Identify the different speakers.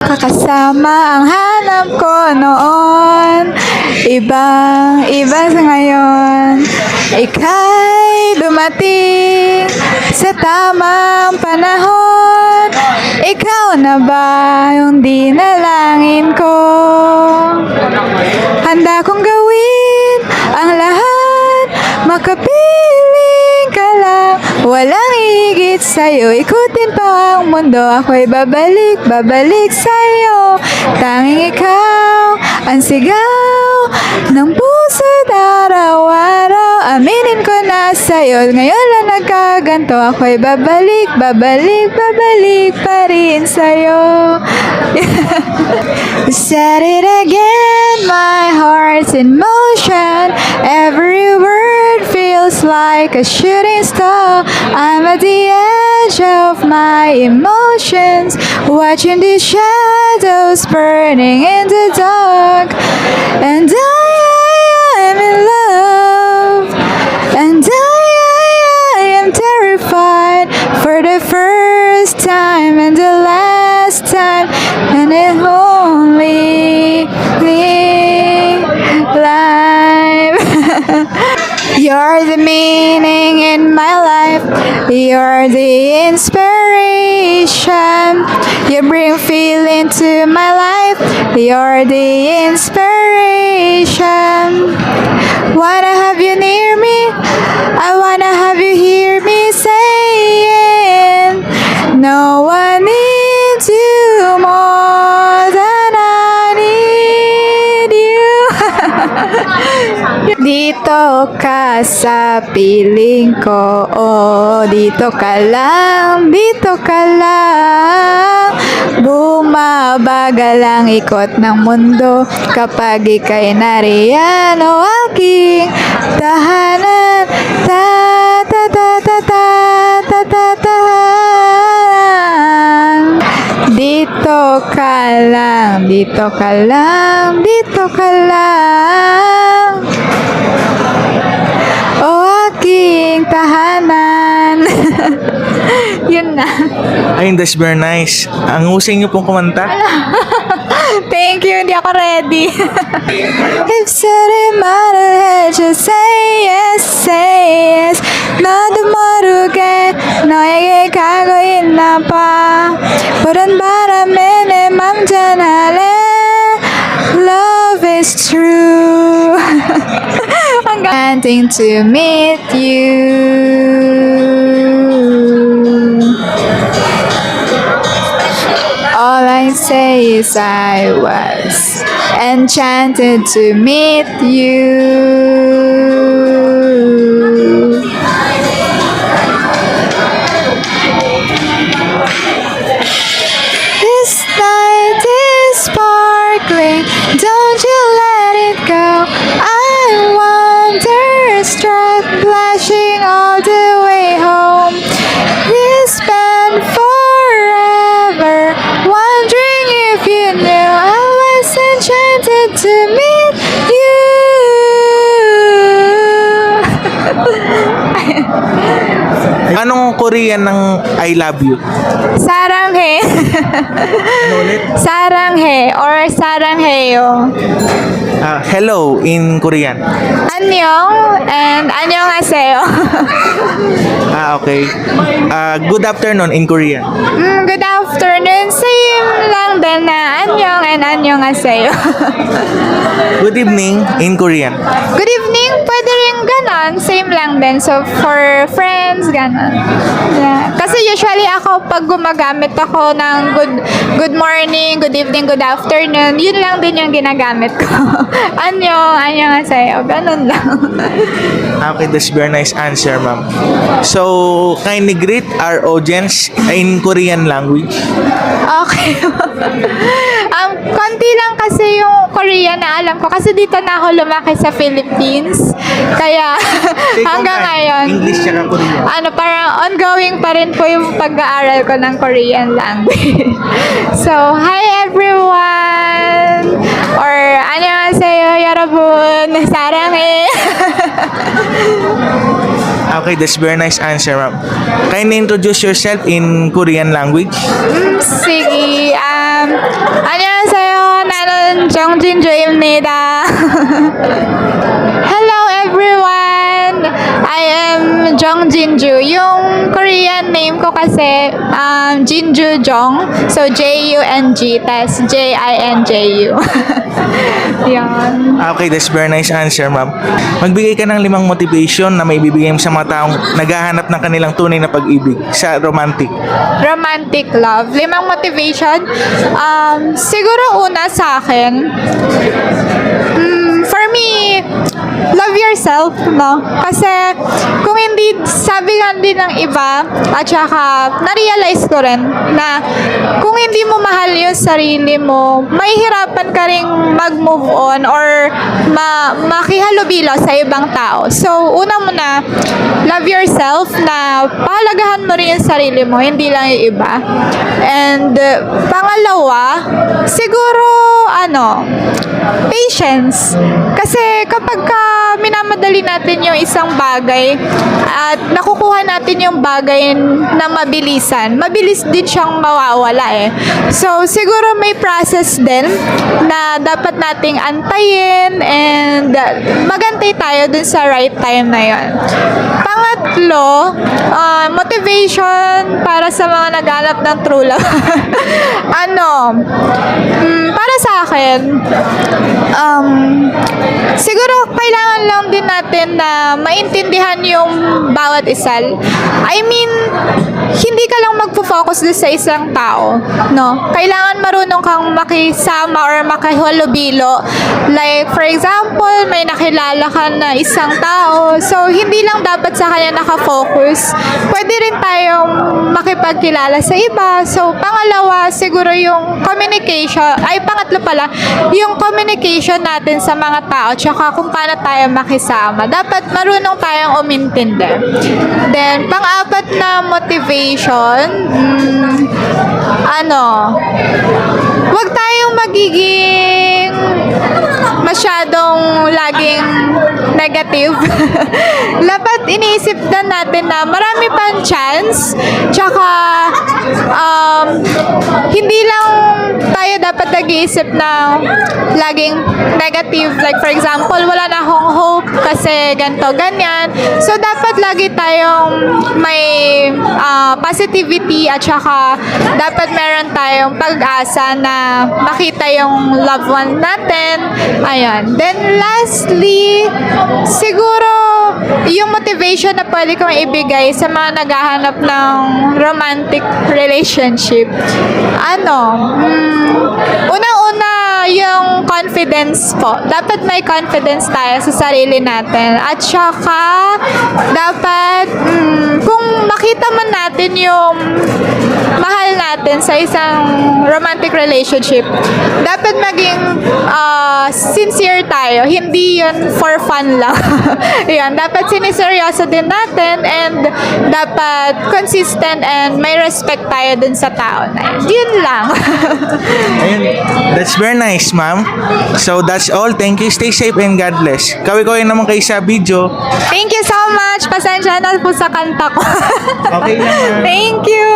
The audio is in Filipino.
Speaker 1: kakasama ang hanap ko noon. Ibang-iba sa ngayon. Ika'y dumating sa tamang panahon. Ikaw na ba yung dinalangin ko? Handa kong gawin ang lahat, makapiling ka lang. Walang higit sa'yo, ikutin pa ang mundo. Ako'y babalik sa'yo. Tanging ikaw ang sigaw ng puso't araw-araw. Aminin ko na sa'yo, ngayon lang nagkaganto. Ako'y babalik pa rin sa'yo. Said it again, my heart's in motion. Every word feels like a shooting star. I'm at the edge of my emotions, watching the shadows burning in the dark. And I'm in love. And I am terrified for the first time and the last time. And it only life. You're the meaning in my life. You're the inspiration. You bring feeling to my life. You're the inspiration. Wanna have you near me? I wanna have you hear me saying, no one needs you more than I need you. Dito ka sa piling ko, oh, dito ka lang, bumabagal ang ikot ng mundo kapag ika'y nariyan, oh, aking tahanan, ta ta ta ta ta ta ta ta. Dito ka lang, oh, aking tahanan. Yun na.
Speaker 2: Ay, that's very nice. Ang husay niyo pong kumanta.
Speaker 1: Thank you, hindi ako ready. If something matter, just say yes. 나도 모르게 너에게 가고 있나 봐. 푸른 바람에 내 맘 전할래. Love is true. I'm wanting to meet you. All I say is I was enchanted to meet you. This night is sparkling, don't you let it go. I'm wonderstruck, blushing all the way home. We spent forever wondering if you knew I was enchanted to meet you.
Speaker 2: Anong Korean ng I love you?
Speaker 1: Saranghe.
Speaker 2: Ano ulit?
Speaker 1: Saranghe or sarangheyo.
Speaker 2: Hello in Korean.
Speaker 1: Annyeong and annyeonghaseyo.
Speaker 2: Okay. Good afternoon in Korean.
Speaker 1: Good afternoon. Same lang din na annyeong and annyeonghaseyo.
Speaker 2: Good evening in Korean.
Speaker 1: Good evening. Pwede rin ganon. Same lang din. So, for friends, ganon. Yeah. Kasi usually ako, pag gumagamit ako ng good morning, good evening, good afternoon, yun lang din yung ginagamit ko. annyeonghaseyo. Ganon lang.
Speaker 2: Okay, that's very nice answer, ma'am. So, kindly greet our audience in Korean language.
Speaker 1: Okay. Konti lang kasi yung Korean na alam ko. Kasi dito na ako lumaki sa Philippines. Kaya hanggang ngayon,
Speaker 2: English tsaka Korean.
Speaker 1: Parang ongoing pa rin po yung pag-aaral ko ng Korean language. So, hi everyone! Or, annyeonghaseyo, 여러분! 사랑해!
Speaker 2: Okay, that's very nice answer, ma'am. Kindly introduce yourself in Korean language.
Speaker 1: Sige, 안녕하세요. 나는 정진주입니다. Hello everyone. I am Jung Jinju. Yung Korean name ko kasi Jinju Jung. So J-U-N-G. Tas J-I-N-J-U. Yan.
Speaker 2: Okay, that's very nice answer, ma'am. Magbigay ka ng 5 motivation na may bibigay mo sa mga taong naghahanap ng kanilang tunay na pag-ibig sa romantic.
Speaker 1: Romantic love. 5 motivation. Siguro una sa akin, for me, love yourself, no? Kasi kung hindi, sabi nga din ng iba, at saka na-realize ko rin na kung hindi mo mahal yung sarili mo, mahihirapan ka rin mag-move on or makihalubilo sa ibang tao. So, una muna, love yourself na pahalagahan mo rin yung sarili mo, hindi lang yung iba. And pangalawa, siguro, patience. Kasi kapag minamadali natin yung isang bagay at nakukuha natin yung bagay na mabilis din siyang mawawala eh. So, siguro may process din na dapat nating antayin and magantay tayo dun sa right time na yun. Pangatlo, motivation para sa mga naghanap ng true love. Para sa akin, siguro kailangan lang din natin na maintindihan yung bawat isa. I mean, hindi ka lang magpo-focus doon sa isang tao, no? Kailangan marunong kang makisama or makihalubilo. Like, for example, may nakilala ka na isang tao, so hindi lang dapat sa kanya nakafocus. Pwede rin tayong makipagkilala sa iba. So, pangalawa, siguro yung communication, pangatlo pala, yung communication natin sa mga tao, tsaka kung paano tayo makisama. Dapat marunong tayong umintindi. Then, pang-apat na motivation, wag tayong magiging masyadong laging negative. Dapat iniisip na natin na marami pang chance, tsaka hindi lang tayo dapat nag-iisip na laging negative. Like for example, wala na akong hope kasi ganito, ganyan. So dapat lagi tayong may positivity at saka dapat meron tayong pag-asa na makita yung loved one natin. Ayan. Then lastly, siguro yung motivation na pwede kong ibigay sa mga naghahanap ng romantic relationship. Unang-una, yung confidence po. Dapat may confidence tayo sa sarili natin. At saka, dapat, kung makita man natin yung mahal natin sa isang romantic relationship, dapat maging sincere tayo. Hindi yun for fun lang. Yan, dapat siniseryoso din natin and dapat consistent and may respect tayo dun sa tao na yun. Yun lang.
Speaker 2: Ayun, that's very nice, ma'am. So, that's all. Thank you. Stay safe and God bless. Kaway-kaway naman kayo sa video.
Speaker 1: Thank you so much. Pasensya na po sa kanta ko.
Speaker 2: Okay lang, ma'am.
Speaker 1: Thank you.